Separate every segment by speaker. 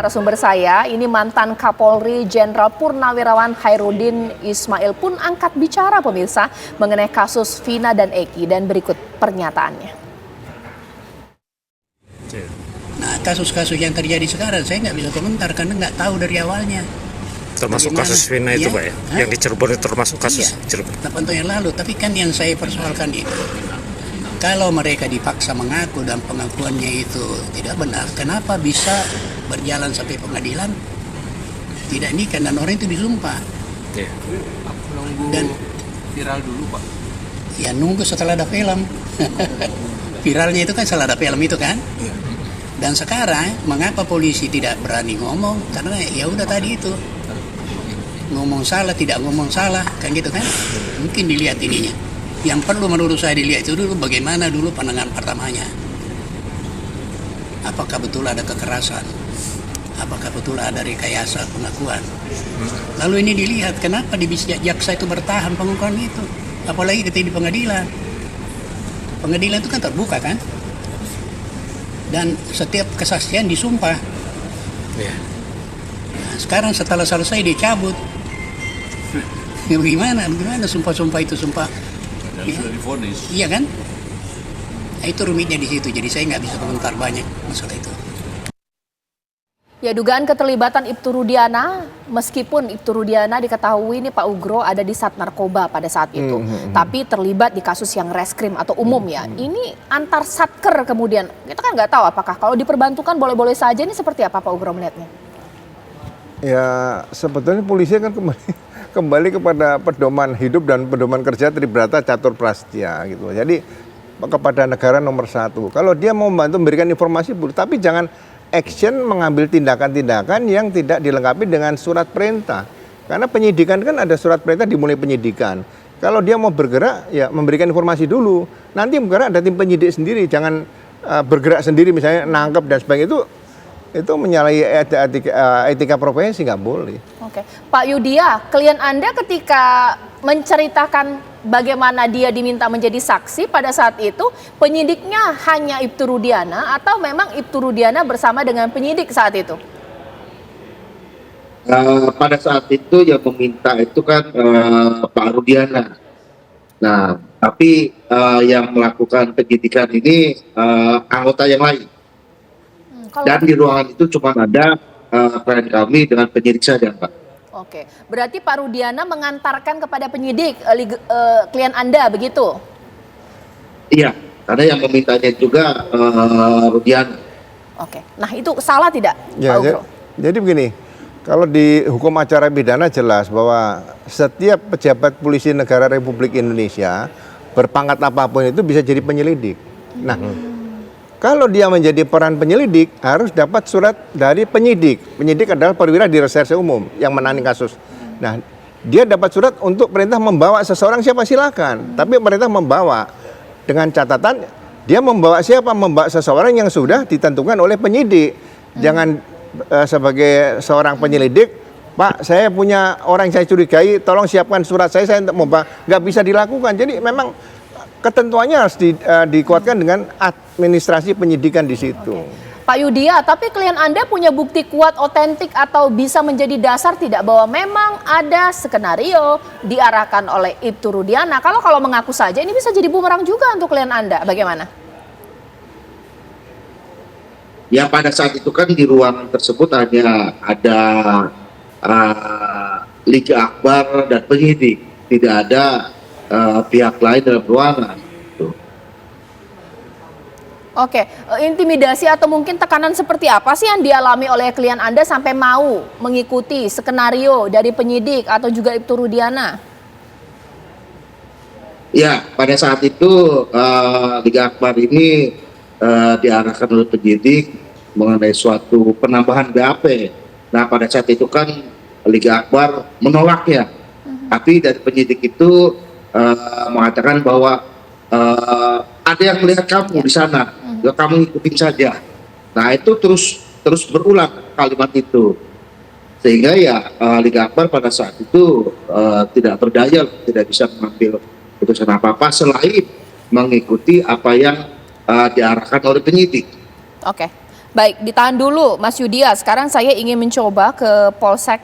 Speaker 1: narasumber saya, ini mantan Kapolri Jenderal Purnawirawan Khairuddin Ismail pun angkat bicara pemirsa mengenai kasus Vina dan Eki, dan berikut pernyataannya.
Speaker 2: Nah, kasus-kasus yang terjadi sekarang saya nggak bisa komentar karena nggak tahu dari awalnya.
Speaker 3: Termasuk kasus Vina itu Pak ya? Yang di Cirebon itu termasuk kasus Cirebon.
Speaker 2: 8 tahun yang lalu, tapi kan yang saya persoalkan itu, kalau mereka dipaksa mengaku dan pengakuannya itu tidak benar, kenapa bisa berjalan sampai pengadilan? Tidak nikah dan orang itu disumpah.
Speaker 3: Yeah.
Speaker 4: Nunggu
Speaker 2: Dan
Speaker 4: viral dulu Pak.
Speaker 2: Ya nunggu setelah ada film. Viralnya itu kan setelah ada film itu kan. Dan sekarang mengapa polisi tidak berani ngomong? Karena ya udah tadi itu. Ngomong salah, tidak ngomong salah, kan gitu kan? Mungkin dilihat ininya. Yang perlu menurut saya dilihat itu dulu bagaimana dulu penanganan pertamanya. Apakah betul ada kekerasan? Apakah betul ada rekayasa pengakuan? Lalu ini dilihat kenapa di jaksa itu bertahan pengakuan itu. Apalagi ketika di pengadilan. Pengadilan itu kan terbuka kan? Dan setiap kesaksian disumpah.
Speaker 3: Yeah.
Speaker 2: Nah, sekarang setelah selesai dicabut. Ya, bagaimana sumpah-sumpah itu sumpah?
Speaker 4: Dan sudah divonis.
Speaker 2: Iya kan? Nah, itu rumitnya di situ. Jadi saya nggak bisa komentar banyak masalah itu.
Speaker 1: Ya, dugaan keterlibatan Ibtu Rudiana, meskipun Ibtu Rudiana diketahui ini Pak Ugro ada di Sat Narkoba pada saat itu, tapi terlibat di kasus yang reskrim atau umum ya. Ini antar satker kemudian, kita kan nggak tahu apakah kalau diperbantukan boleh-boleh saja, ini seperti apa Pak Ugro melihatnya?
Speaker 5: Ya sebetulnya polisi kan kembali kepada pedoman hidup dan pedoman kerja Tribrata Catur Prastya gitu. Jadi kepada negara nomor 1. Kalau dia mau membantu memberikan informasi boleh, tapi jangan action mengambil tindakan-tindakan yang tidak dilengkapi dengan surat perintah. Karena penyidikan kan ada surat perintah dimulai penyidikan. Kalau dia mau bergerak ya memberikan informasi dulu. Nanti bergerak ada tim penyidik sendiri, jangan bergerak sendiri misalnya nangkep dan sebagainya, itu menyalahi etika profesi, nggak boleh.
Speaker 1: Oke, Pak Yudhya, klien Anda ketika menceritakan bagaimana dia diminta menjadi saksi pada saat itu, penyidiknya hanya Ibtu Rudiana atau memang Ibtu Rudiana bersama dengan penyidik saat itu?
Speaker 6: Pada saat itu yang meminta itu kan Pak Rudiana. Nah, tapi yang melakukan penyidikan ini anggota yang lain. Dan di ruangan itu cuma ada klien kami dengan penyidik saja, Pak.
Speaker 1: Oke, berarti Pak Rudiana mengantarkan kepada penyidik klien Anda, begitu?
Speaker 6: Iya, karena yang memintanya juga Rudiana.
Speaker 1: Oke, nah itu salah tidak,
Speaker 5: Ya,
Speaker 1: Pak Ugro?
Speaker 5: jadi begini, kalau di hukum acara pidana jelas bahwa setiap pejabat polisi negara Republik Indonesia berpangkat apapun itu bisa jadi penyelidik. Nah, kalau dia menjadi peran penyelidik, harus dapat surat dari penyidik. Penyidik adalah perwira di reserse umum yang menangani kasus. Nah, dia dapat surat untuk perintah membawa seseorang, siapa silakan. Tapi perintah membawa dengan catatan dia membawa siapa? Membawa seseorang yang sudah ditentukan oleh penyidik. Jangan sebagai seorang penyelidik, Pak, saya punya orang yang saya curigai, tolong siapkan surat saya untuk membawa. Nggak bisa dilakukan. Jadi memang ketentuannya harus dikuatkan dengan administrasi penyidikan di situ.
Speaker 1: Pak Yudhya, tapi klien Anda punya bukti kuat, otentik atau bisa menjadi dasar tidak bahwa memang ada skenario diarahkan oleh Ibtu Rudiana? Kalau mengaku saja ini bisa jadi bumerang juga untuk klien Anda, bagaimana?
Speaker 6: Ya pada saat itu kan di ruangan tersebut hanya ada Liga Akbar dan penyidik, tidak ada pihak lain dalam ruangan.
Speaker 1: Oke, intimidasi atau mungkin tekanan seperti apa sih yang dialami oleh klien Anda sampai mau mengikuti skenario dari penyidik atau juga Ibtu Rudiana?
Speaker 6: Ya, pada saat itu Liga Akbar ini diarahkan oleh penyidik mengenai suatu penambahan BAP. Nah, pada saat itu kan Liga Akbar menolaknya. Tapi dari penyidik itu mengatakan bahwa ada yang melihat kamu di sana, ya kamu ikutin saja. Nah itu terus berulang kalimat itu, sehingga ya Liga Akbar pada saat itu tidak berdaya, tidak bisa mengambil keputusan apa-apa selain mengikuti apa yang diarahkan oleh penyidik.
Speaker 1: Oke. Baik, ditahan dulu Mas Yudya. Sekarang saya ingin mencoba ke Polsek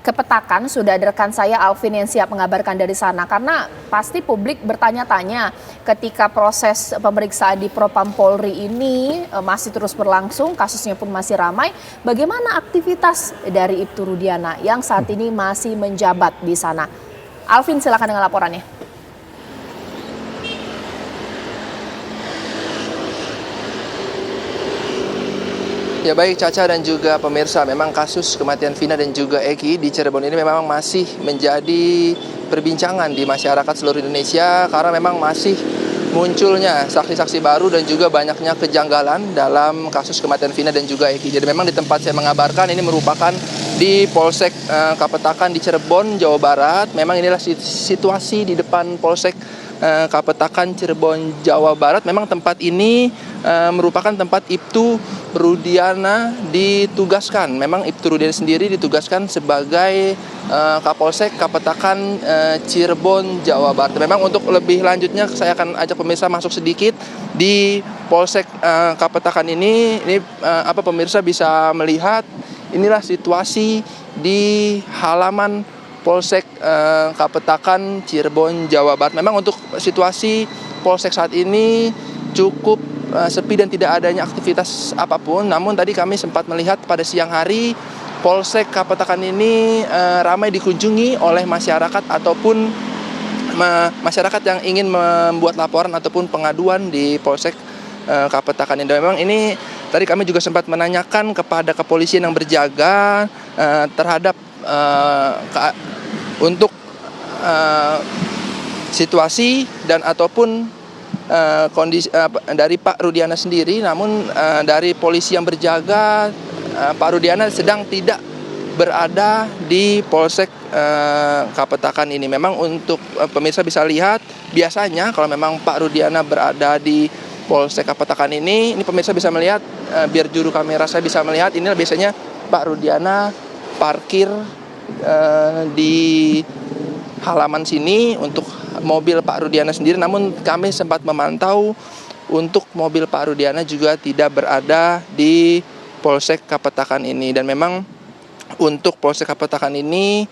Speaker 1: Kepetakan. Sudah ada rekan saya Alvin yang siap mengabarkan dari sana. Karena pasti publik bertanya-tanya ketika proses pemeriksaan di Propam Polri ini masih terus berlangsung, kasusnya pun masih ramai. Bagaimana aktivitas dari Ibtu Rudiana yang saat ini masih menjabat di sana? Alvin, silakan dengan laporannya.
Speaker 7: Ya baik Caca dan juga pemirsa, memang kasus kematian Vina dan juga Eki di Cirebon ini memang masih menjadi perbincangan di masyarakat seluruh Indonesia karena memang masih munculnya saksi-saksi baru dan juga banyaknya kejanggalan dalam kasus kematian Vina dan juga Eki. Jadi memang di tempat saya mengabarkan ini merupakan di Polsek Kapetakan di Cirebon, Jawa Barat. Memang inilah situasi di depan Polsek Kapetakan Cirebon, Jawa Barat. Memang tempat ini merupakan tempat Ibtu Rudiana ditugaskan. Memang Ibtu Rudiana sendiri ditugaskan sebagai Kapolsek Kapetakan Cirebon, Jawa Barat. Memang untuk lebih lanjutnya saya akan ajak pemirsa masuk sedikit di Polsek Kapetakan ini. Apa pemirsa bisa melihat inilah situasi di halaman Polsek Kapetakan Cirebon, Jawa Barat. Memang untuk situasi Polsek saat ini cukup sepi dan tidak adanya aktivitas apapun. Namun tadi kami sempat melihat pada siang hari Polsek Kapetakan ini ramai dikunjungi oleh masyarakat ataupun masyarakat yang ingin membuat laporan ataupun pengaduan di Polsek Kapetakan ini. Memang ini tadi kami juga sempat menanyakan kepada kepolisian yang berjaga terhadap untuk situasi dan ataupun kondisi dari Pak Rudiana sendiri. Namun dari polisi yang berjaga, Pak Rudiana sedang tidak berada di Polsek Kapetakan ini. Memang untuk pemirsa bisa lihat, biasanya kalau memang Pak Rudiana berada di Polsek Kapetakan ini pemirsa bisa melihat, biar juru kamera saya bisa melihat, ini biasanya Pak Rudiana parkir di halaman sini untuk mobil Pak Rudiana sendiri. Namun kami sempat memantau untuk mobil Pak Rudiana juga tidak berada di Polsek Kapetakan ini. Dan memang untuk Polsek Kapetakan ini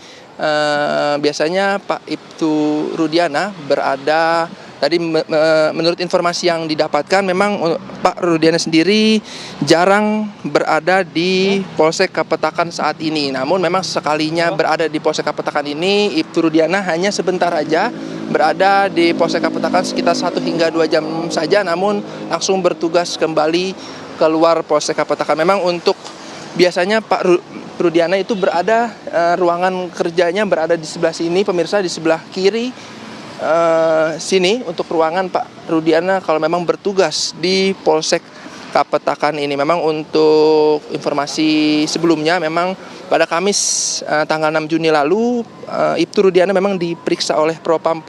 Speaker 7: biasanya Pak Ibtu Rudiana berada, tadi menurut informasi yang didapatkan memang Pak Rudiana sendiri jarang berada di Polsek Kapetakan saat ini. Namun memang sekalinya berada di Polsek Kapetakan ini, Ibtu Rudiana hanya sebentar aja berada di Polsek Kapetakan sekitar 1 hingga 2 jam saja, namun langsung bertugas kembali keluar Polsek Kapetakan. Memang untuk biasanya Pak Rudiana itu berada, ruangan kerjanya berada di sebelah sini, pemirsa, di sebelah kiri sini untuk ruangan Pak Rudiana kalau memang bertugas di Polsek Kapetakan ini. Memang untuk informasi sebelumnya, memang pada Kamis tanggal 6 Juni lalu Ibtu Rudiana memang diperiksa oleh Propam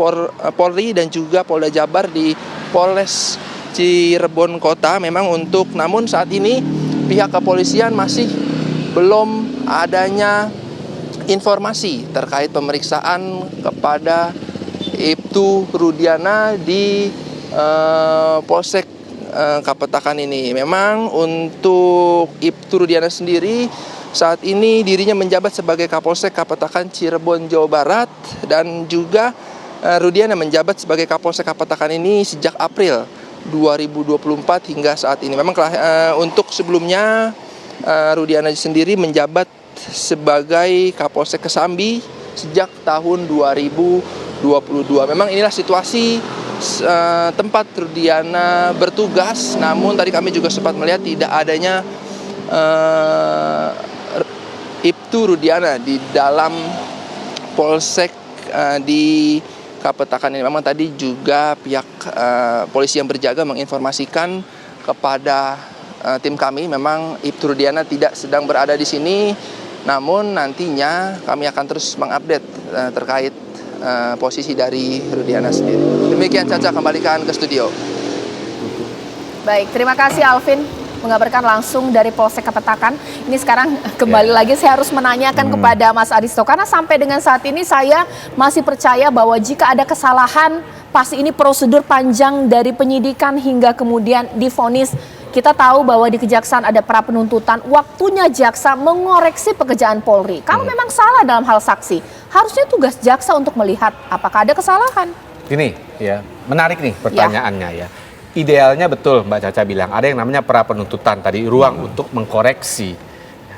Speaker 7: Polri dan juga Polda Jabar di Polres Cirebon Kota. Namun saat ini pihak kepolisian masih belum adanya informasi terkait pemeriksaan kepada Ibtu Rudiana di Polsek Kapetakan ini. Memang untuk Ibtu Rudiana sendiri saat ini dirinya menjabat sebagai Kapolsek Kapetakan Cirebon, Jawa Barat, dan juga Rudiana menjabat sebagai Kapolsek Kapetakan ini sejak April 2024 hingga saat ini. Memang untuk sebelumnya Rudiana sendiri menjabat sebagai Kapolsek Kesambi sejak tahun 2022. Memang inilah situasi tempat Rudiana bertugas. Namun tadi kami juga sempat melihat tidak adanya Ibtu Rudiana di dalam Polsek di Kapetakan ini. Memang tadi juga pihak polisi yang berjaga menginformasikan kepada tim kami, memang Ibtu Rudiana tidak sedang berada di sini. Namun nantinya kami akan terus mengupdate terkait posisi dari Rudiana sendiri. Demikian Caca, kembalikan ke studio.
Speaker 1: Baik, terima kasih Alvin mengabarkan langsung dari Polsek Kapetakan. Ini sekarang kembali lagi saya harus menanyakan kepada Mas Aristo, karena sampai dengan saat ini saya masih percaya bahwa jika ada kesalahan pasti ini prosedur panjang dari penyidikan hingga kemudian divonis. kita tahu bahwa di Kejaksaan ada pra penuntutan, waktunya jaksa mengoreksi pekerjaan Polri. Kalau memang salah dalam hal saksi, harusnya tugas jaksa untuk melihat apakah ada kesalahan.
Speaker 8: Gini ya, menarik nih pertanyaannya ya. Idealnya betul Mbak Caca bilang, ada yang namanya pra penuntutan tadi, ruang untuk mengkoreksi.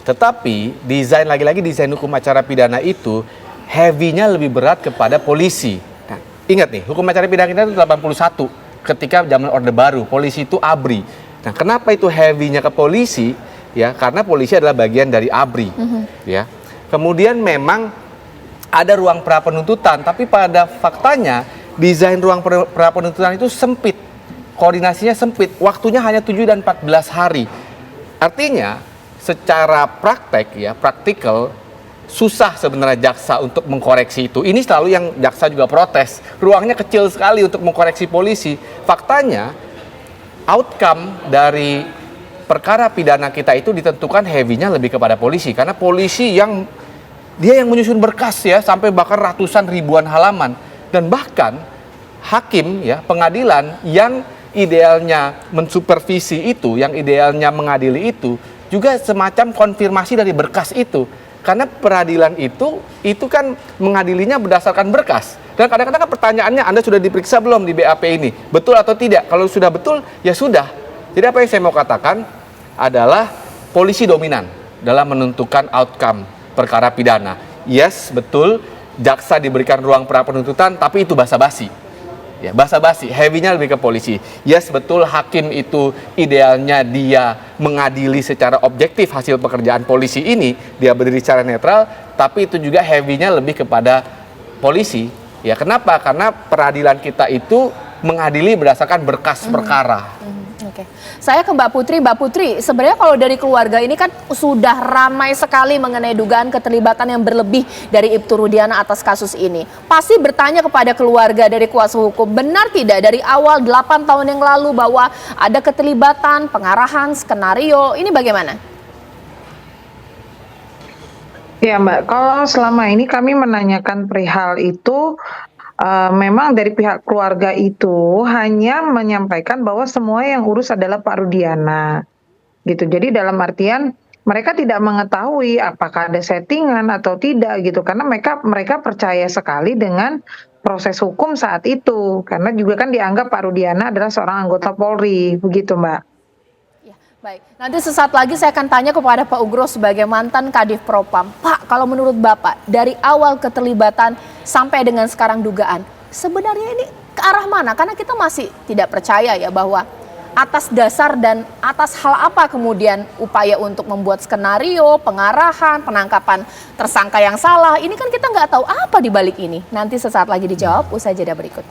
Speaker 8: Tetapi desain, lagi-lagi desain hukum acara pidana itu heavy-nya lebih berat kepada polisi. Nah, ingat nih, hukum acara pidana kita itu 81 ketika zaman Orde Baru, polisi itu ABRI. Nah, kenapa itu heavy-nya ke polisi? Ya, karena polisi adalah bagian dari ABRI. Ya. Kemudian memang ada ruang pra penuntutan, tapi pada faktanya desain ruang pra penuntutan itu sempit. Koordinasinya sempit, waktunya hanya 7 dan 14 hari. Artinya secara praktek ya, praktikal, susah sebenarnya jaksa untuk mengkoreksi itu. Ini selalu yang jaksa juga protes. Ruangnya kecil sekali untuk mengkoreksi polisi. Faktanya, outcome dari perkara pidana kita itu ditentukan heavy-nya lebih kepada polisi. Karena polisi dia yang menyusun berkas ya, sampai bahkan ratusan ribuan halaman. Dan bahkan hakim ya, pengadilan yang idealnya mensupervisi itu, yang idealnya mengadili itu, juga semacam konfirmasi dari berkas itu. Karena peradilan itu kan mengadilinya berdasarkan berkas. Dan kadang-kadang kan pertanyaannya, Anda sudah diperiksa belum di BAP ini? Betul atau tidak? Kalau sudah betul, ya sudah. Jadi apa yang saya mau katakan adalah polisi dominan dalam menentukan outcome perkara pidana. Yes, betul, jaksa diberikan ruang pra penuntutan, tapi itu basa-basi. Ya, basa-basi, heavy-nya lebih ke polisi. Yes, betul, hakim itu idealnya dia mengadili secara objektif hasil pekerjaan polisi ini, dia berdiri secara netral, tapi itu juga heavy-nya lebih kepada polisi. Ya, kenapa? Karena peradilan kita itu mengadili berdasarkan berkas perkara.
Speaker 1: Oke. Saya ke Mbak Putri. Mbak Putri, sebenarnya kalau dari keluarga ini kan sudah ramai sekali mengenai dugaan keterlibatan yang berlebih dari Ibtu Rudiana atas kasus ini. Pasti bertanya kepada keluarga dari kuasa hukum, benar tidak dari awal 8 tahun yang lalu bahwa ada keterlibatan, pengarahan, skenario, ini bagaimana?
Speaker 9: Ya Mbak, kalau selama ini kami menanyakan perihal itu, memang dari pihak keluarga itu hanya menyampaikan bahwa semua yang urus adalah Pak Rudiana, gitu. Jadi dalam artian mereka tidak mengetahui apakah ada settingan atau tidak, gitu. Karena mereka percaya sekali dengan proses hukum saat itu, karena juga kan dianggap Pak Rudiana adalah seorang anggota Polri, begitu Mbak.
Speaker 1: Baik, nanti sesaat lagi saya akan tanya kepada Pak Ugro sebagai mantan Kadif Propam. Pak, kalau menurut Bapak, dari awal keterlibatan sampai dengan sekarang dugaan, sebenarnya ini ke arah mana? Karena kita masih tidak percaya ya bahwa atas dasar dan atas hal apa kemudian upaya untuk membuat skenario, pengarahan, penangkapan tersangka yang salah. Ini kan kita nggak tahu apa di balik ini. Nanti sesaat lagi dijawab, usai jeda berikut.